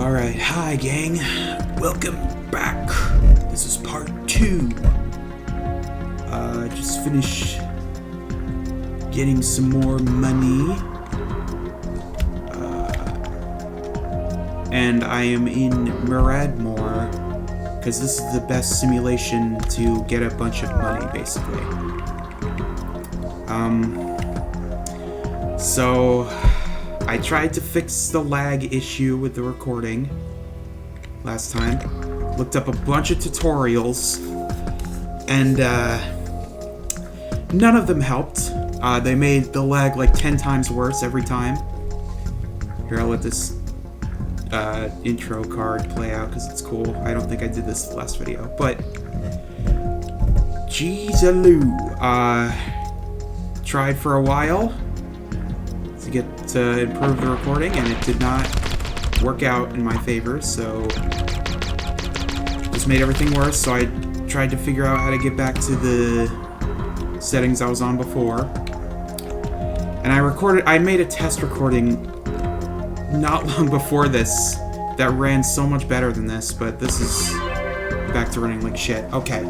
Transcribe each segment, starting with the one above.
Alright, hi gang. Welcome back. This is part 2. Just finished getting some more money. And I am in Miradmore, because this is the best simulation to get a bunch of money, basically. So I tried to fix the lag issue with the recording last time. Looked up a bunch of tutorials, and none of them helped. They made the lag like 10 times worse every time. Here, I'll let this intro card play out because it's cool. I don't think I did this last video, but jeez-a-loo. Tried for a while to get to improve the recording, and it did not work out in my favor, so just made everything worse. So I tried to figure out how to get back to the settings I was on before, and I made a test recording not long before this that ran so much better than this, but this is back to running like shit. Okay,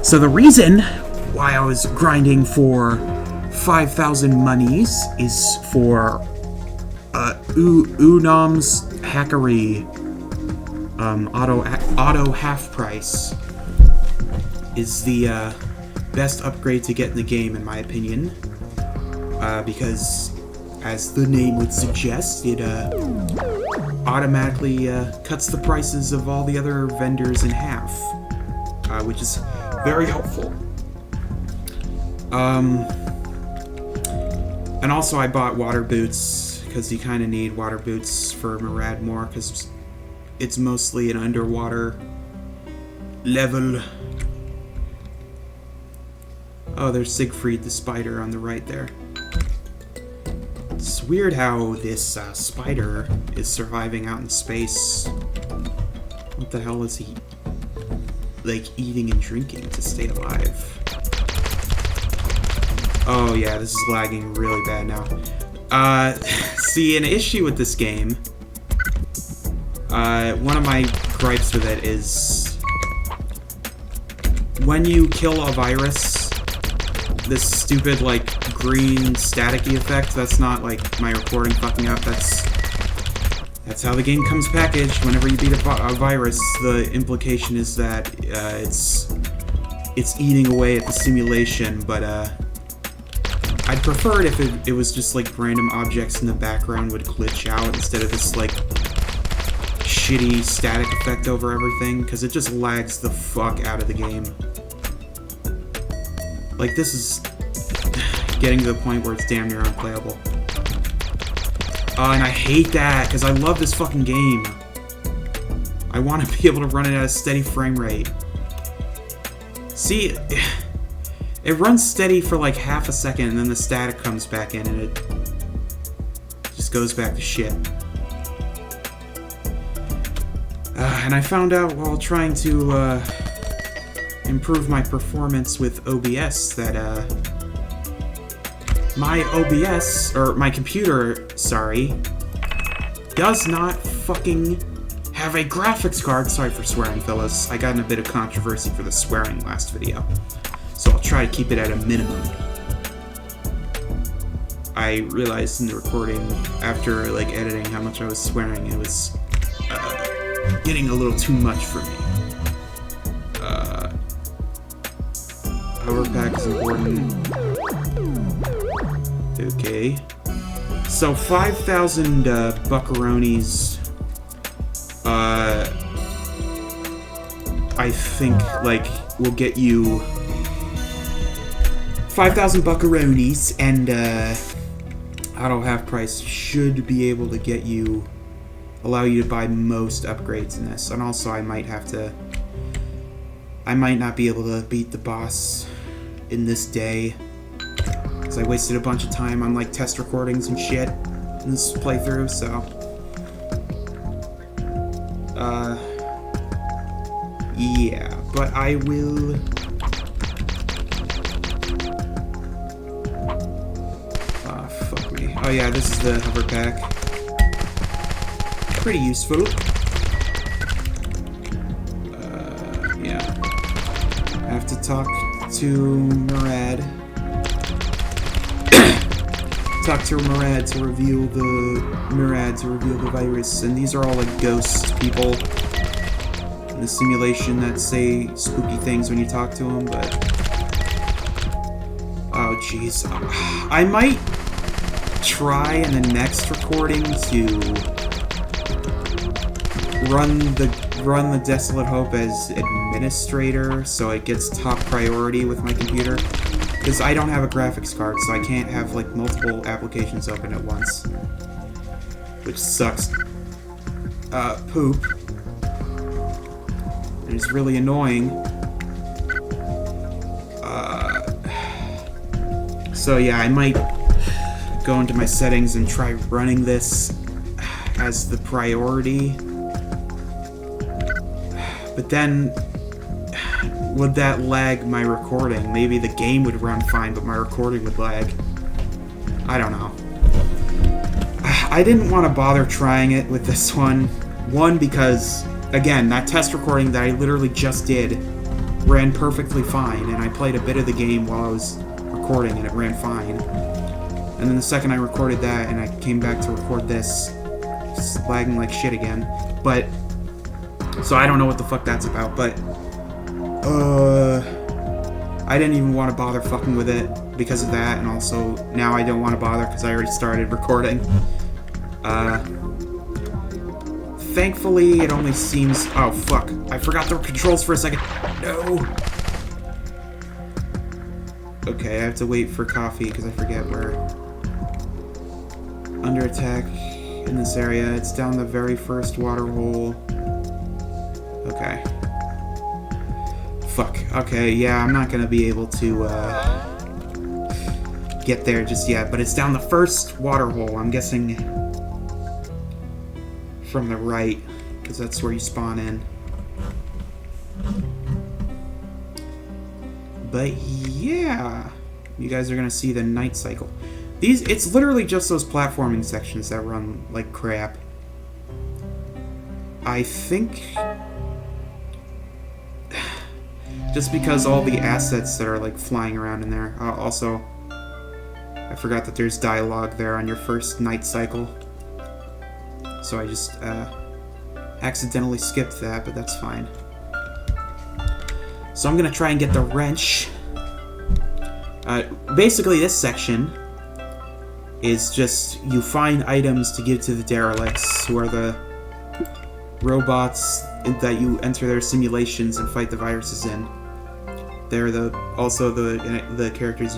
so the reason why I was grinding for 5,000 monies is for Unam's Hackery auto half price is the best upgrade to get in the game, in my opinion, because as the name would suggest, it automatically cuts the prices of all the other vendors in half, which is very helpful. And also I bought water boots, because you kind of need water boots for Miradmore, because it's mostly an underwater level. Oh, there's Siegfried the spider on the right there. It's weird how this spider is surviving out in space. What the hell is he, like, eating and drinking to stay alive? Oh yeah, this is lagging really bad now. See, an issue with this game, one of my gripes with it is when you kill a virus, this stupid, like, green staticky effect, that's not, like, my recording fucking up, that's how the game comes packaged. Whenever you beat a virus, the implication is that, it's eating away at the simulation, but, I'd prefer it if it was just like random objects in the background would glitch out instead of this like shitty static effect over everything, because it just lags the fuck out of the game. Like, this is getting to the point where it's damn near unplayable. And I hate that, because I love this fucking game. I want to be able to run it at a steady frame rate. See, it runs steady for like half a second, and then the static comes back in, and it just goes back to shit. And I found out while trying to improve my performance with OBS that my OBS, or my computer, sorry, does not fucking have a graphics card. Sorry for swearing, fellas. I got in a bit of controversy for the swearing last video, so I'll try to keep it at a minimum. I realized in the recording, after like editing, how much I was swearing. It was getting a little too much for me. Overpack is important. Okay. So 5,000 buckaronis, I think, like, will get you 5,000 buckaronis, and auto half price should be able to get you, allow you to buy most upgrades in this. And also I might not be able to beat the boss in this day, because I wasted a bunch of time on like test recordings and shit in this playthrough, so yeah, but I will fuck me. Oh yeah, this is the hover pack. pretty useful. Yeah. I have to talk to Murad. Talk to Murad to reveal the virus, and these are all like ghost people in the simulation that say spooky things when you talk to them. But oh jeez, I might try in the next recording to run the Desolate Hope as administrator, so it gets top priority with my computer. Because I don't have a graphics card, so I can't have, like, multiple applications open at once. Which sucks. Poop. And it's really annoying. So yeah, I might go into my settings and try running this as the priority. But then, would that lag my recording? Maybe the game would run fine, but my recording would lag. I don't know. I didn't want to bother trying it with this one. One, because, again, that test recording that I literally just did ran perfectly fine, and I played a bit of the game while I was recording, and it ran fine. And then the second I recorded that, and I came back to record this, it's lagging like shit again. But, so I don't know what the fuck that's about, but I didn't even want to bother fucking with it because of that, and also now I don't want to bother because I already started recording. Thankfully, it only seems... Oh, fuck. I forgot the controls for a second. No! Okay, I have to wait for coffee because I forget where... Under attack in this area. It's down the very first water hole. Okay. Fuck. Okay, yeah, I'm not gonna be able to, get there just yet, but it's down the first water hole, I'm guessing from the right, because that's where you spawn in. But yeah, you guys are gonna see the night cycle. It's literally just those platforming sections that run like crap. I think... just because all the assets that are like flying around in there. Also, I forgot that there's dialogue there on your first night cycle. So I just accidentally skipped that, but that's fine. So I'm gonna try and get the wrench. Basically this section is just you find items to give to the derelicts, who are the robots that you enter their simulations and fight the viruses in. They're also the characters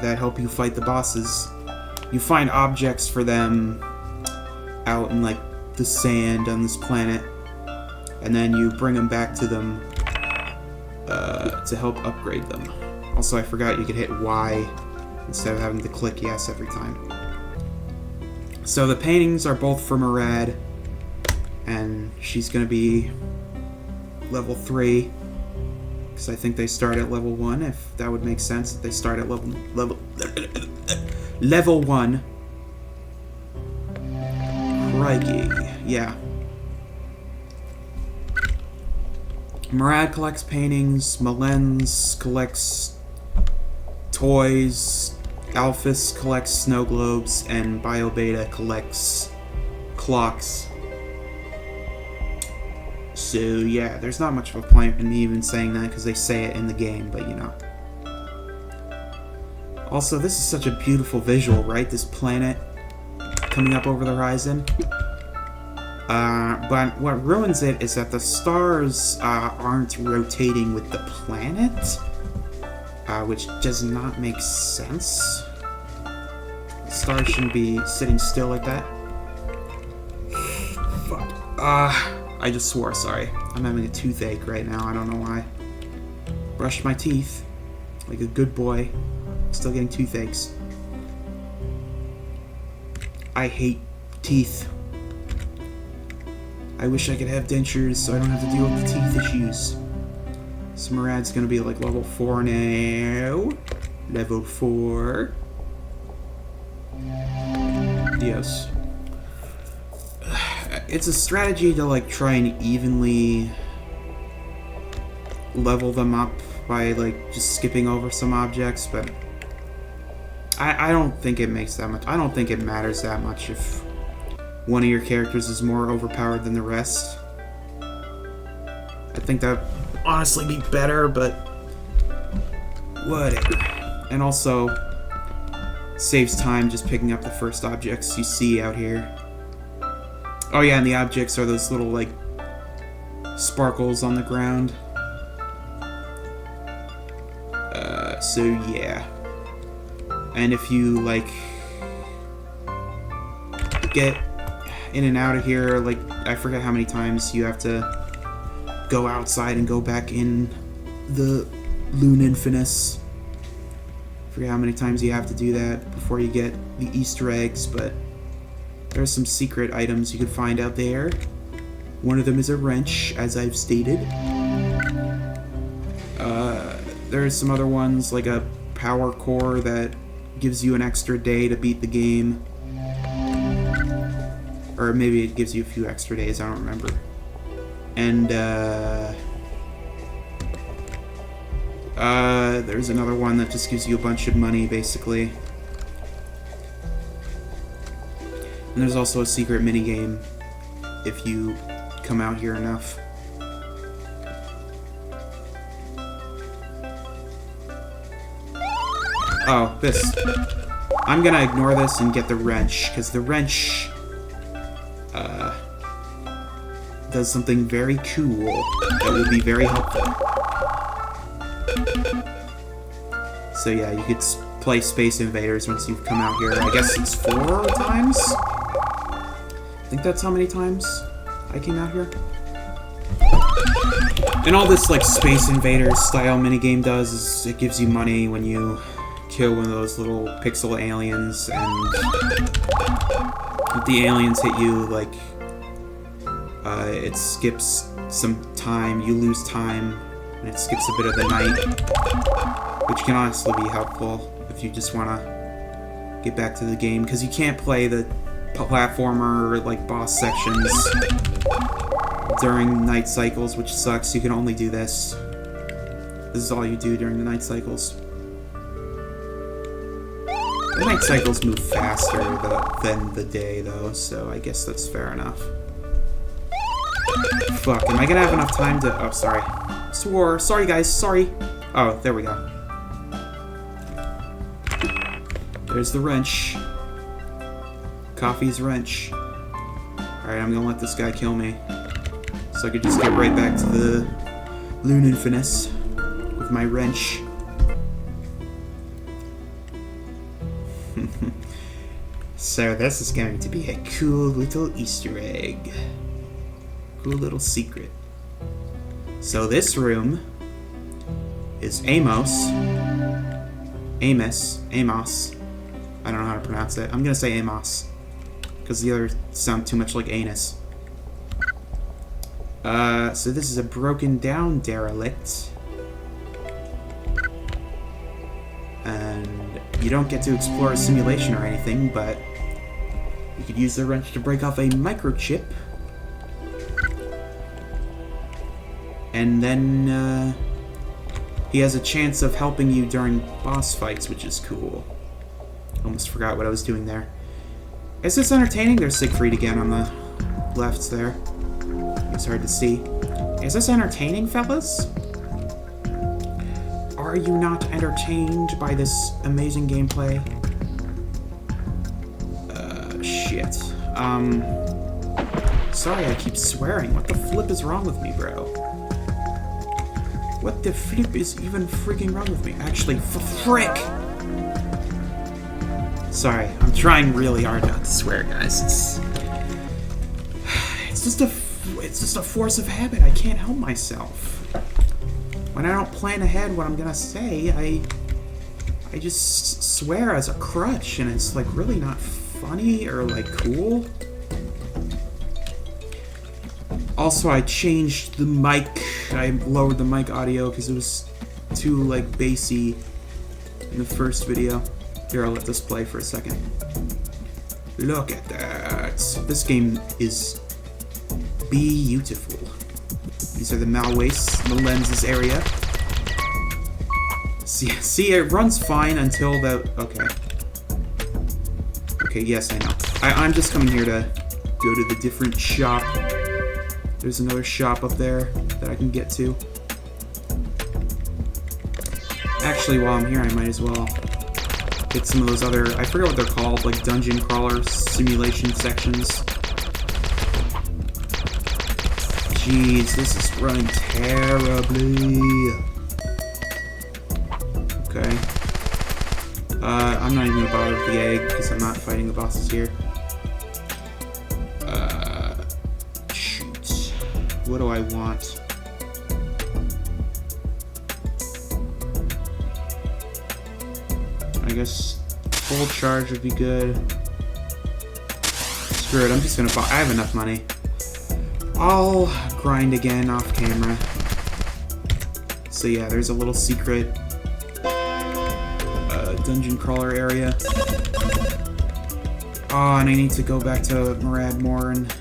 that help you fight the bosses. You find objects for them out in like the sand on this planet, and then you bring them back to them to help upgrade them. Also, I forgot you could hit Y instead of having to click yes every time. So the paintings are both for Murad, and she's gonna be level 3, because I think they start at level 1, if that would make sense, if they start at level 1. Crikey, yeah. Murad collects paintings, Malens collects toys, Alphys collects snow globes, and BioBeta collects clocks. So yeah, there's not much of a point in me even saying that because they say it in the game, but you know. Also, this is such a beautiful visual, right? This planet coming up over the horizon. But what ruins it is that the stars aren't rotating with the planet, which does not make sense. The stars shouldn't be sitting still like that. Fuck. I just swore, sorry. I'm having a toothache right now, I don't know why. Brushed my teeth, like a good boy. Still getting toothaches. I hate teeth. I wish I could have dentures so I don't have to deal with the teeth issues. So Murad's gonna be like level 4 now. Level 4. Yes. it's a strategy to like try and evenly level them up by like just skipping over some objects, but I don't think it makes that much. I don't think it matters that much if one of your characters is more overpowered than the rest. I think that would honestly be better, but whatever. And also saves time just picking up the first objects you see out here. Oh yeah, and the objects are those little like sparkles on the ground. So yeah. And if you like get in and out of here, like I forget how many times you have to go outside and go back in the Loon Infinus. I forget how many times you have to do that before you get the Easter eggs, but there's some secret items you can find out there. One of them is a wrench, as I've stated. There's some other ones, like a power core that gives you an extra day to beat the game. Or maybe it gives you a few extra days, I don't remember. And, there's another one that just gives you a bunch of money, basically. And there's also a secret minigame if you come out here enough. Oh, this. I'm gonna ignore this and get the wrench, because the wrench does something very cool that will be very helpful. So yeah, you could play Space Invaders once you've come out here. I guess it's 4 times? I think that's how many times I came out here. And all this like Space Invaders style minigame does is it gives you money when you kill one of those little pixel aliens, and if the aliens hit you, like, it skips some time, you lose time, and it skips a bit of the night, which can honestly be helpful if you just want to get back to the game, because you can't play the platformer, like, boss sections during night cycles, which sucks. You can only do this. This is all you do during the night cycles. The night cycles move faster than the day, though, so I guess that's fair enough. Fuck, am I gonna have enough time to... Oh, sorry. Swore. Sorry, guys. Sorry. Oh, there we go. There's the wrench. Coffee's wrench. Alright, I'm gonna let this guy kill me, so I could just get right back to the Loon Infinus with my wrench. So this is going to be a cool little Easter egg. Cool little secret. So this room is Amos. I don't know how to pronounce it. I'm gonna say Amos, because the others sound too much like anus. So this is a broken down derelict. And you don't get to explore a simulation or anything, but you could use the wrench to break off a microchip. And then, he has a chance of helping you during boss fights, which is cool. Almost forgot what I was doing there. Is this entertaining? There's Siegfried again on the left there. It's hard to see. Is this entertaining, fellas? Are you not entertained by this amazing gameplay? Shit. Sorry I keep swearing. What the flip is wrong with me, bro? What the flip is even freaking wrong with me? Actually, frick! Sorry, I'm trying really hard not to swear, guys. It's just a force of habit. I can't help myself. When I don't plan ahead what I'm gonna say, I just swear as a crutch, and it's like really not funny or like cool. Also, I changed the mic. I lowered the mic audio because it was too like bassy in the first video. Here, I'll let this play for a second. Look at that. This game is beautiful. These are the malwaste, the lenses area. See, it runs fine until the... Okay. Okay, yes, I know. I'm just coming here to go to the different shop. There's another shop up there that I can get to. Actually, while I'm here, I might as well get some of those other... I forget what they're called, like dungeon crawler simulation sections. Jeez, this is running terribly. Okay. I'm not even gonna bother with the egg because I'm not fighting the bosses here. Shoot. What do I want? I guess full charge would be good. Screw it, I'm just gonna buy. I have enough money. I'll grind again off camera. So yeah, there's a little secret dungeon crawler area. Oh, and I need to go back to Moradmore and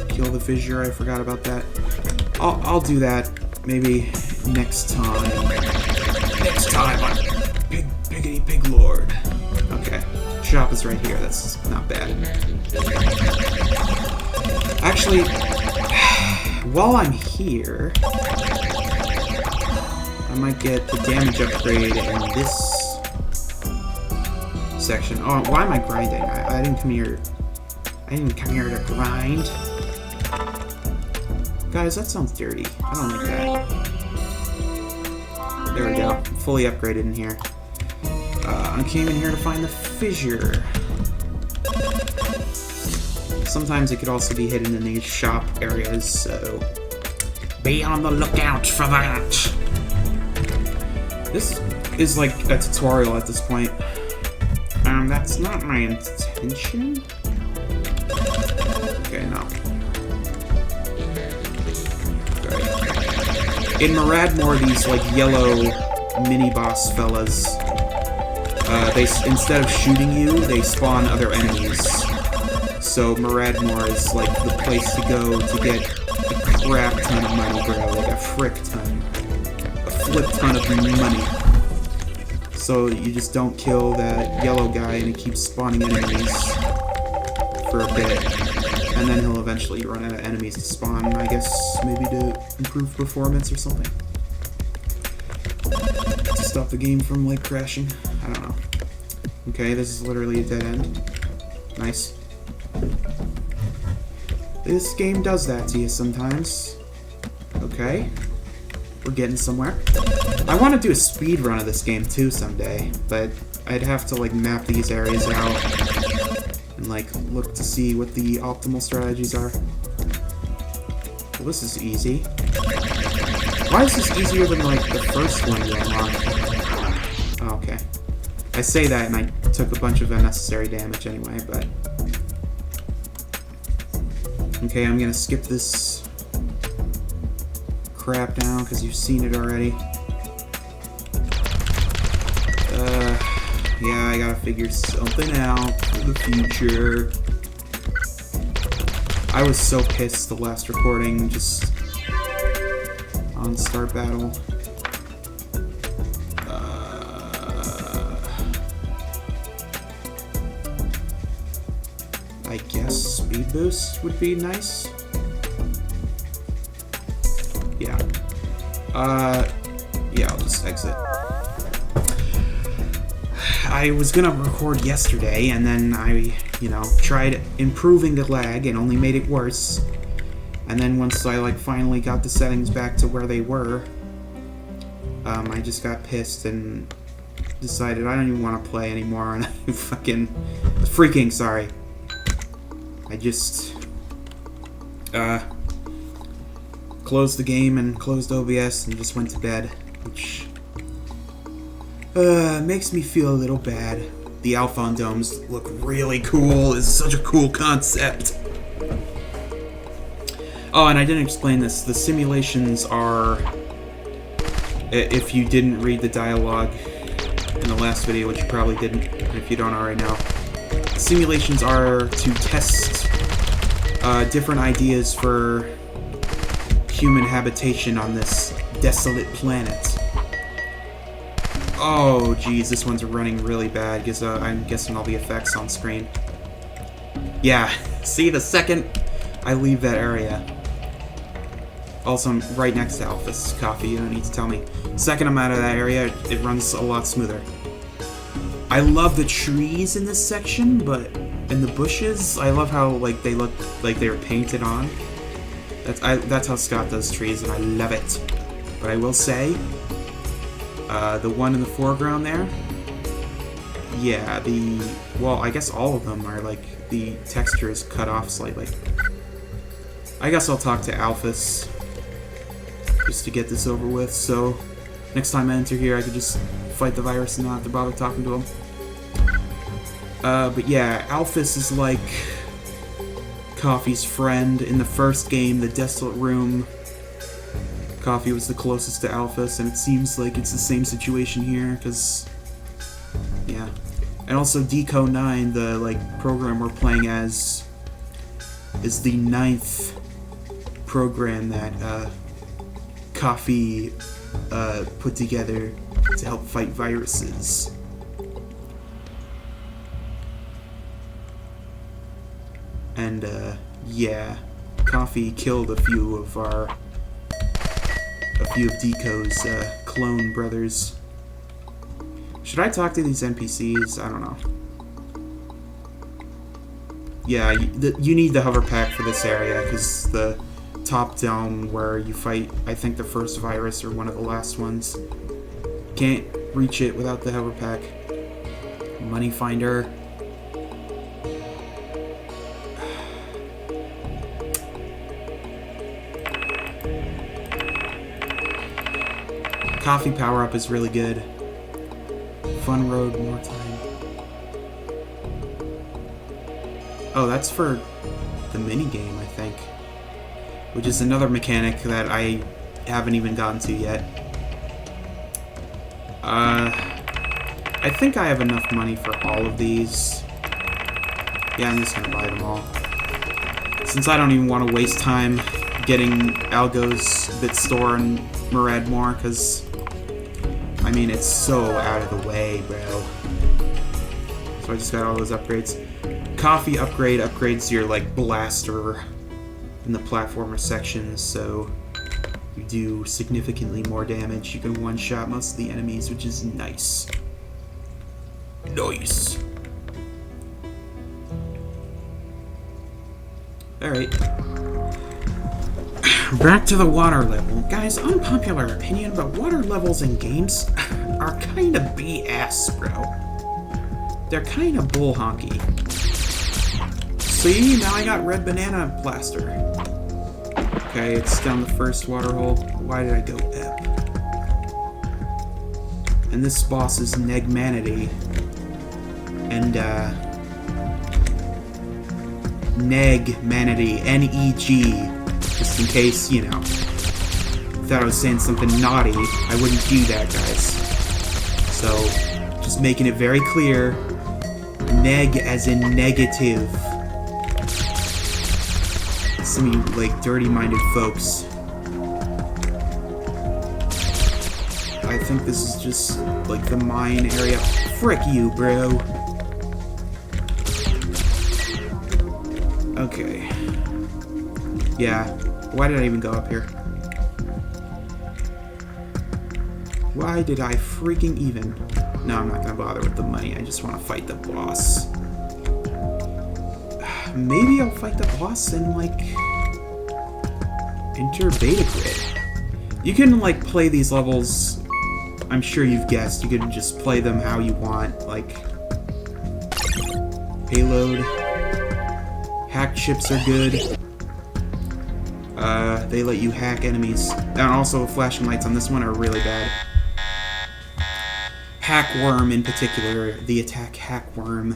kill the fissure. I forgot about that. I'll do that maybe next time. Next time on Piggity Pig Lord. Okay, shop is right here. That's not bad. Actually, while I'm here, I might get the damage upgrade in this section. Oh, why am I grinding? I didn't come here. I didn't come here to grind. Guys, that sounds dirty. I don't like that. There we go. Fully upgraded in here. I came in here to find the fissure. Sometimes it could also be hidden in these shop areas, so be on the lookout for that. This is like a tutorial at this point. That's not my intention. Okay, no. Okay. In Moradmore, these like yellow mini-boss fellas, they instead of shooting you, they spawn other enemies. So Moradmore is like the place to go to get a crap ton of money, bro. Like a frick ton. A flip ton of money. So you just don't kill that yellow guy and he keeps spawning enemies for a bit. And then he'll eventually run out of enemies to spawn, I guess maybe to improve performance or something. To stop the game from like crashing. I don't know. Okay, this is literally a dead end. Nice. This game does that to you sometimes. Okay. We're getting somewhere. I want to do a speed run of this game too someday, but I'd have to like map these areas out and like look to see what the optimal strategies are. Well, this is easy. Why is this easier than like the first one you unlocked? Oh, okay. I say that and I took a bunch of unnecessary damage anyway, but... Okay, I'm gonna skip this crap now because you've seen it already. Yeah, I gotta figure something out for the future. I was so pissed the last recording, just on Start Battle. I guess speed boost would be nice. Yeah. Yeah, I'll just exit. I was gonna record yesterday, and then I, tried improving the lag and only made it worse. And then once I, finally got the settings back to where they were, I just got pissed and decided I don't even want to play anymore, and I freaking sorry. I just, closed the game and closed OBS and just went to bed, which, makes me feel a little bad. The Alphon domes look really cool. It's such a cool concept. Oh, and I didn't explain this. The simulations are, if you didn't read the dialogue in the last video, which you probably didn't, if you don't already know, simulations are to test different ideas for human habitation on this desolate planet. Oh, geez, this one's running really bad, because I'm guessing all the effects on screen. Yeah, see, the second I leave that area. Also, I'm right next to Alphys Coffee, you don't need to tell me. Second I'm out of that area, it runs a lot smoother. I love the trees in this section, but in the bushes, I love how like they look like they were painted on. That's how Scott does trees, and I love it. But I will say, the one in the foreground there, yeah, well, I guess all of them are like, the texture is cut off slightly. I guess I'll talk to Alphys just to get this over with, so next time I enter here I could just fight the virus and not have to bother talking to him. But yeah, Alphys is like Coffee's friend. In the first game, the Desolate Room, Coffee was the closest to Alphys, and it seems like it's the same situation here, because, yeah. And also Deco 9, the, like, program we're playing as, is the 9th program that, Coffee, put together to help fight viruses. And, yeah, Coffee killed a few of Deco's, clone brothers. Should I talk to these NPCs? I don't know. Yeah, you need the hover pack for this area, because the top dome where you fight, I think, the first virus or one of the last ones, can't reach it without the hover pack. Money finder. Coffee power-up is really good. Fun road, more time. Oh, that's for the minigame, I think. Which is another mechanic that I haven't even gotten to yet. I think I have enough money for all of these. Yeah, I'm just gonna buy them all. Since I don't even want to waste time getting Algo's Bit Store and Murad more, because I mean, it's so out of the way, bro. So I just got all those upgrades. Coffee upgrade upgrades your, like, blaster in the platformer sections, so you do significantly more damage. You can one-shot most of the enemies, which is nice. Nice. Alright. Back to the water level. Guys, unpopular opinion, but water levels in games are kind of BS, bro. They're kind of bull honky. See, now I got red banana blaster. Okay, it's down the first water hole. Why did I go up? And this boss is Negmanity. And, Negmanity. N-E-G. Just in case, you know, thought I was saying something naughty, I wouldn't do that, guys. So, just making it very clear, neg as in negative. Some of you, like, dirty-minded folks. I think this is just, like, the mine area. Frick you, bro. Okay. Yeah. Why did I even go up here? Why did I freaking even? No, I'm not gonna bother with the money. I just want to fight the boss. Maybe I'll fight the boss and, like, enter beta grid. You can, like, play these levels. I'm sure you've guessed. You can just play them how you want. Like, payload. Hack chips are good. They let you hack enemies. And also, flashing lights on this one are really bad. Hackworm, in particular, the attack Hackworm,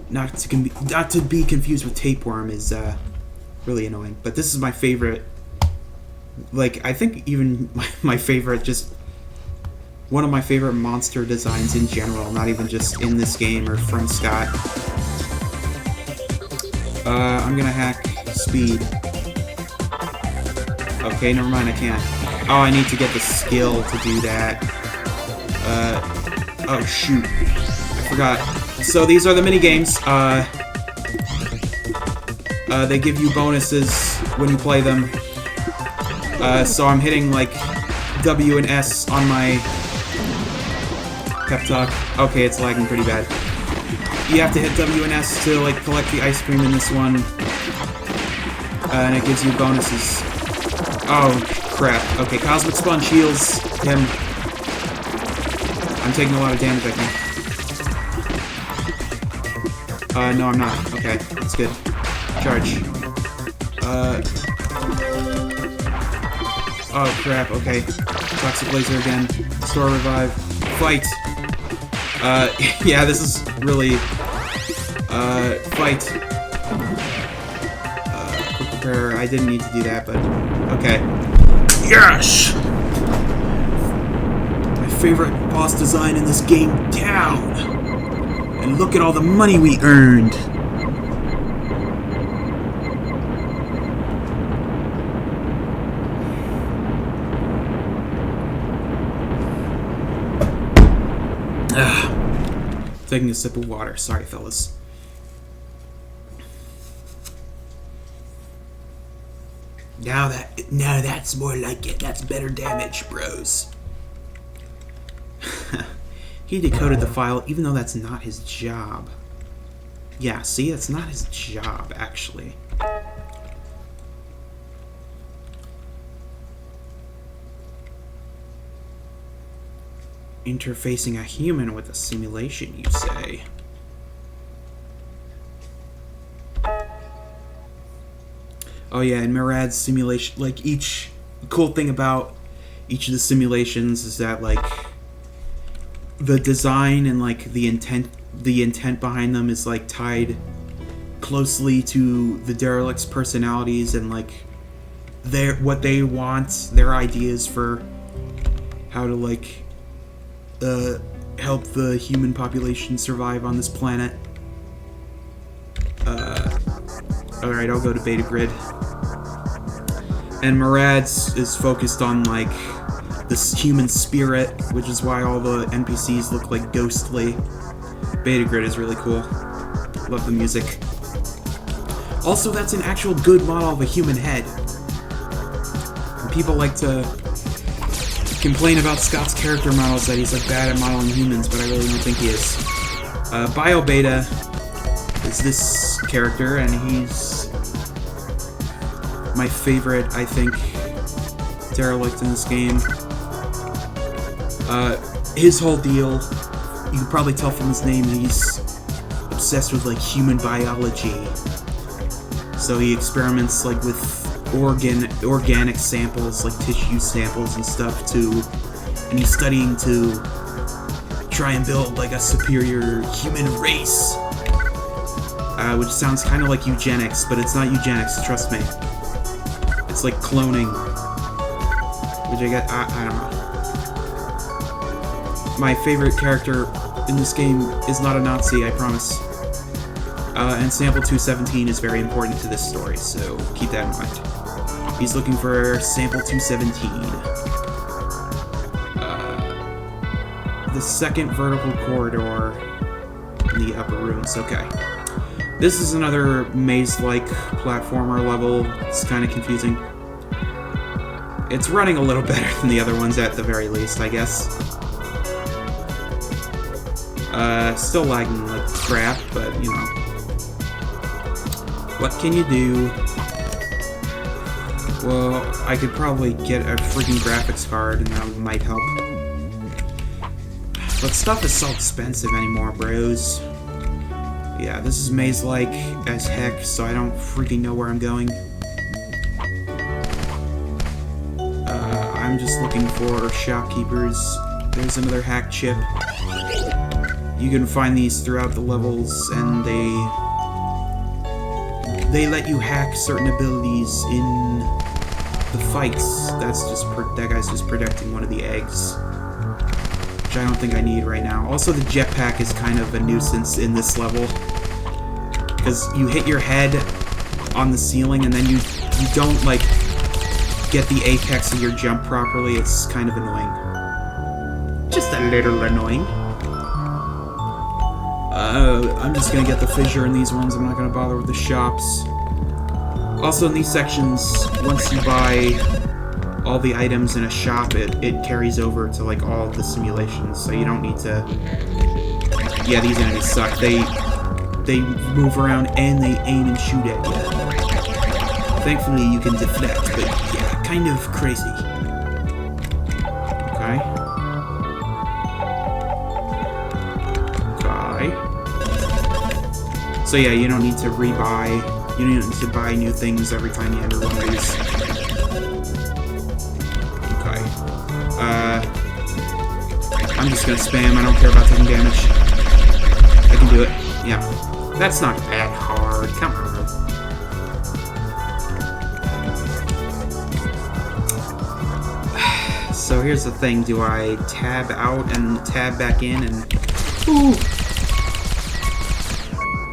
not to be confused with Tapeworm, is really annoying. But this is my favorite. Like, I think even my favorite, just one of my favorite monster designs in general, not even just in this game or from Scott. I'm gonna hack speed. Okay, never mind, I can't. Oh, I need to get the skill to do that. Oh shoot. I forgot. So these are the mini games. They give you bonuses when you play them. So I'm hitting like W and S on my pep talk. Okay, it's lagging pretty bad. You have to hit W and S to like collect the ice cream in this one. And it gives you bonuses. Oh, crap. Okay, Cosmic Sponge heals him. I'm taking a lot of damage, I think. No, I'm not. Okay, that's good. Charge. Oh, crap. Okay. Toxic Laser again. Store Revive. Fight! Yeah, this is really... Fight. Quick Repair. I didn't need to do that, but... Okay. Yes! My favorite boss design in this game down! And look at all the money we earned! Taking a sip of water. Sorry, fellas. Now that's more like it. That's better damage, bros. He decoded the file, even though that's not his job. Yeah, see, it's not his job, actually. Interfacing a human with a simulation, you say? Oh yeah, in Murad's simulation, like each cool thing about each of the simulations is that like the design and like the intent behind them is like tied closely to the derelict's personalities and like what they want, their ideas for how to like help the human population survive on this planet. Alright, I'll go to Beta Grid. And Murad's is focused on, like, this human spirit, which is why all the NPCs look, like, ghostly. Beta Grid is really cool. Love the music. Also, that's an actual good model of a human head. And people like to complain about Scott's character models, that he's like bad at modeling humans, but I really don't think he is. BioBeta is this character, and he's my favorite, I think, derelict in this game. His whole deal, you can probably tell from his name, he's obsessed with like human biology. So he experiments like with organic samples, like tissue samples and stuff too, and he's studying to try and build like a superior human race, which sounds kind of like eugenics, but it's not eugenics, trust me. It's like cloning, which I don't know. My favorite character in this game is not a Nazi, I promise. And sample 217 is very important to this story, so keep that in mind. He's looking for sample 217. The second vertical corridor in the upper rooms. Okay. This is another maze-like platformer level. It's kind of confusing. It's running a little better than the other ones at the very least, I guess. Still lagging like crap, but you know. What can you do? Well, I could probably get a freaking graphics card, and that might help. But stuff is so expensive anymore, bros. Yeah, this is maze-like as heck, so I don't freaking know where I'm going. I'm just looking for shopkeepers. There's another hack chip. You can find these throughout the levels, and they let you hack certain abilities in the fights. That guy's just protecting one of the eggs, which I don't think I need right now. Also, the jetpack is kind of a nuisance in this level, because you hit your head on the ceiling and then you don't, like, get the apex of your jump properly. It's kind of annoying. Just a little annoying. I'm just gonna get the fissure in these ones. I'm not gonna bother with the shops. Also, in these sections, once you buy all the items in a shop, it carries over to, like, all the simulations, so you don't need to... Yeah, these enemies suck. They move around and they aim and shoot at you. Thankfully, you can deflect, but yeah, kind of crazy. Okay. So yeah, you don't need to rebuy. You don't need to buy new things every time you enter one of these. Okay. I'm just gonna spam. I don't care about taking damage. I can do it. Yeah. That's not that hard. Come on. So here's the thing. Do I tab out and tab back in and... Ooh!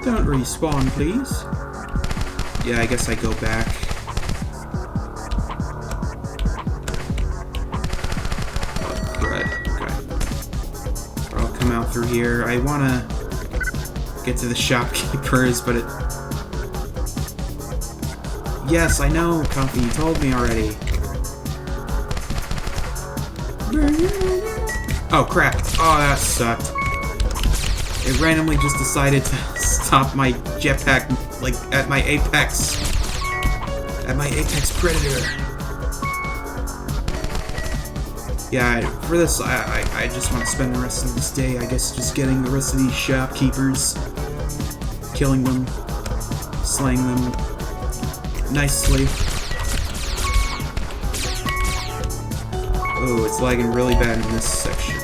Don't respawn, please. Yeah, I guess I go back. Oh, crud. Okay. I'll come out through here. I wanna get to the shopkeepers, but it... Yes, I know, Comfy, you told me already. Oh, crap. Oh, that sucked. It randomly just decided to stop my jetpack, like, at my apex. At my apex predator. Yeah, for this, I just want to spend the rest of this day, I guess, just getting the rest of these shopkeepers. Killing them. Slaying them. Nicely. Oh, it's lagging really bad in this section.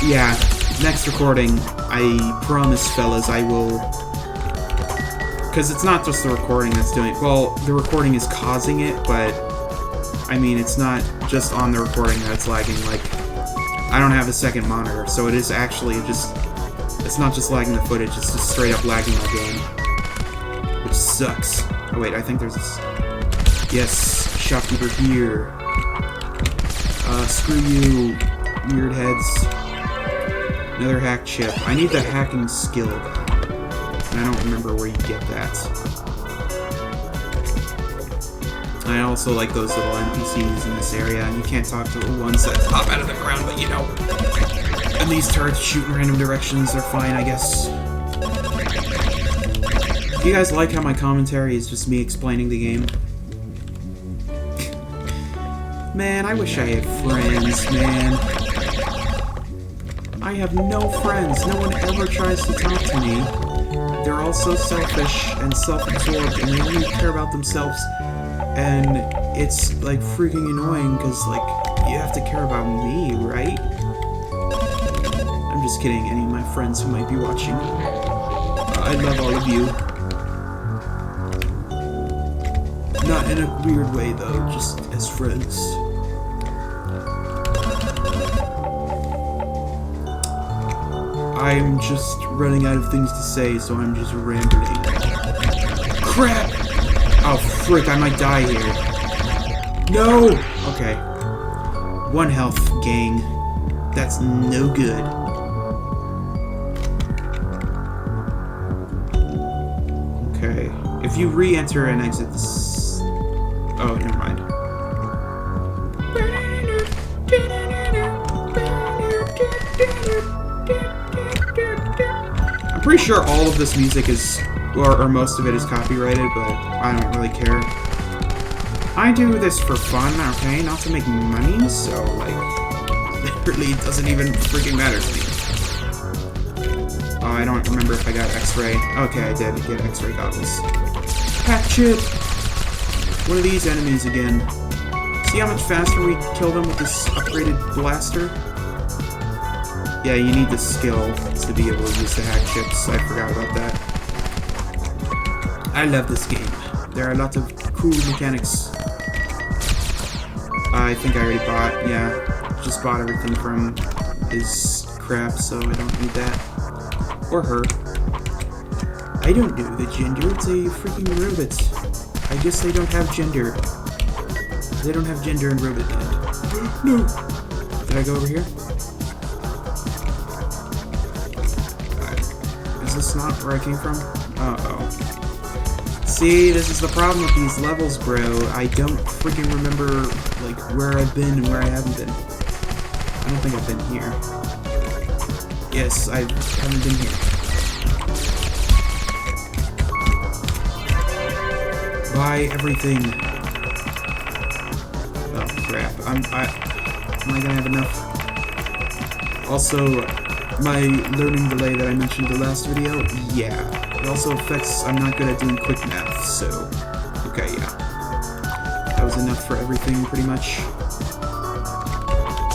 Yeah, next recording, I promise, fellas, I will... Because it's not just the recording that's doing it. Well, the recording is causing it, but... I mean, it's not just on the recording that it's lagging. Like, I don't have a second monitor, so it is actually just... It's not just lagging the footage, it's just straight up lagging the game. Which sucks. Oh wait, I think there's this... Yes, shopkeeper here. Screw you, weird heads. Another hack chip. I need the hacking skill, though. And I don't remember where you get that. I also like those little NPCs in this area, and you can't talk to the ones that pop out of the ground, but you know. And these turrets shoot in random directions, they're fine, I guess. Do you guys like how my commentary is just me explaining the game? Man, I wish I had friends, man. I have no friends. No one ever tries to talk to me. They're all so selfish and self-absorbed, and they only care about themselves. And it's, like, freaking annoying, because, like, you have to care about me, right? I'm just kidding, any of my friends who might be watching. I love all of you. Not in a weird way, though, just as friends. I'm just running out of things to say, so I'm just rambling. Crap! Oh, frick, I might die here. No! Okay. 1 health, gang. That's no good. Okay. If you re-enter and exit this... Oh, never mind. I'm pretty sure all of this music is, or most of it is copyrighted, but I don't really care. I do this for fun, okay? Not to make money, so, like, literally it doesn't even freaking matter to me. Oh, I don't remember if I got X-ray. Okay, I did get X-ray goggles. Hack chip! One of these enemies again. See how much faster we kill them with this upgraded blaster? Yeah, you need the skill to be able to use the hack chips. I forgot about that. I love this game. There are lots of cool mechanics. I think I already bought, yeah. Just bought everything from his crap, so I don't need that. Or her. I I don't know the gender. It's a freaking robot. I guess they don't have gender. They don't have gender in robot land. No. Did I go over here? Is this not where I came from? Uh-oh. See, this is the problem with these levels, bro. I don't freaking remember, like, where I've been and where I haven't been. I don't think I've been here. Yes, I haven't been here. Buy everything. Oh, crap. Am I gonna have enough? Also, my learning delay that I mentioned in the last video, yeah. It also affects, I'm not good at doing quick math, so, okay, yeah. That was enough for everything, pretty much.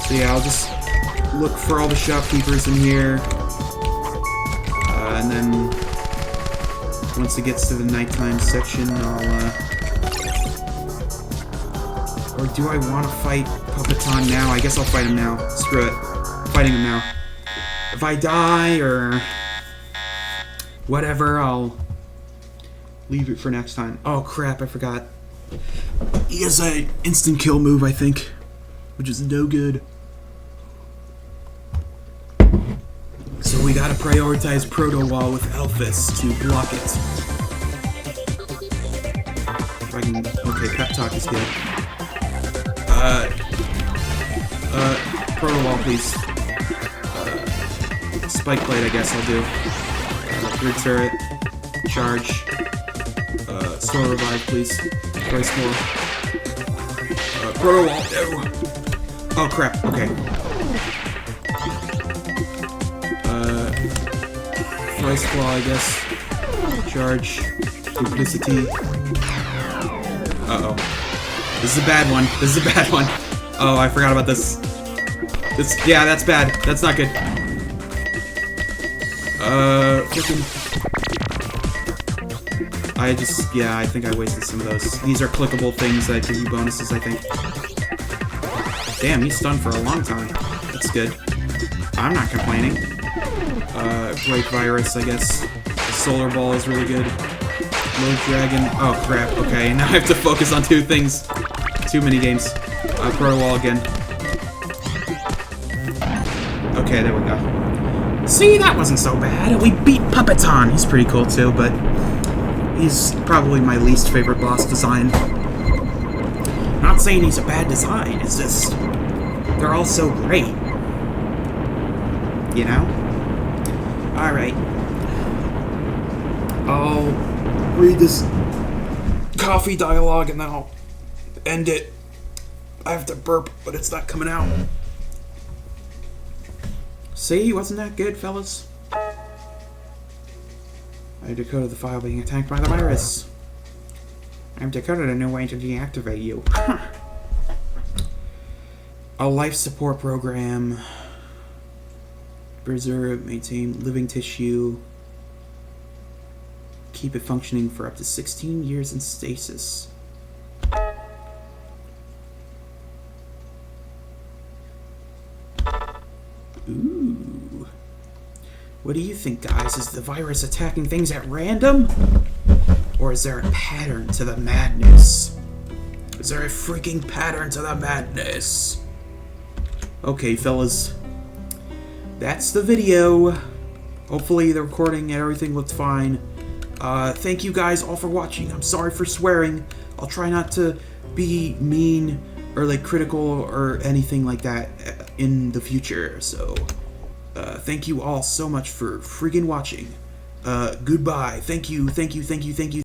So yeah, I'll just look for all the shopkeepers in here, and then, once it gets to the nighttime section, I'll, or do I want to fight Puppeton now? I guess I'll fight him now. Screw it. Fighting him now. If I die, or whatever, I'll leave it for next time. Oh crap, I forgot. He has an instant kill move, I think, which is no good. So we gotta prioritize Proto Wall with Elphys to block it. If I can, okay, Pep Talk is good. Proto Wall, please. Spike Blade, I guess I'll do. Grid Turret. Charge. Store Revive, please. Price Score. Proto Wall, no! Oh crap, okay. Price Claw, I guess. Charge. Duplicity. Uh-oh. This is a bad one. This is a bad one. Oh, I forgot about this. Yeah, that's bad. That's not good. Frickin'. I think I wasted some of those. These are clickable things that give you bonuses, I think. Damn, he's stunned for a long time. That's good. I'm not complaining. Break Virus, I guess. Solar Ball is really good. Low Dragon. Oh, crap. Okay, now I have to focus on two things. Too many games. Proto Wall again. Okay, there we go. See, that wasn't so bad. We beat Puppeton. He's pretty cool, too, but he's probably my least favorite boss design. Not saying he's a bad design, it's just they're all so great. You know? Alright. I'll read this coffee dialogue and then I'll end it. I have to burp, but it's not coming out. See, wasn't that good, fellas? I decoded the file being attacked by the virus. I've decoded a new way to deactivate you. A life support program. Preserve, maintain living tissue. Keep it functioning for up to 16 years in stasis. Ooh. What do you think, guys? Is the virus attacking things at random? Or is there a pattern to the madness? Is there a freaking pattern to the madness? Okay, fellas. That's the video. Hopefully the recording and everything looked fine. Thank you guys all for watching. I'm sorry for swearing. I'll try not to be mean or like critical or anything like that in the future. So, thank you all so much for freaking watching. Goodbye. Thank you, thank you, thank you, thank you.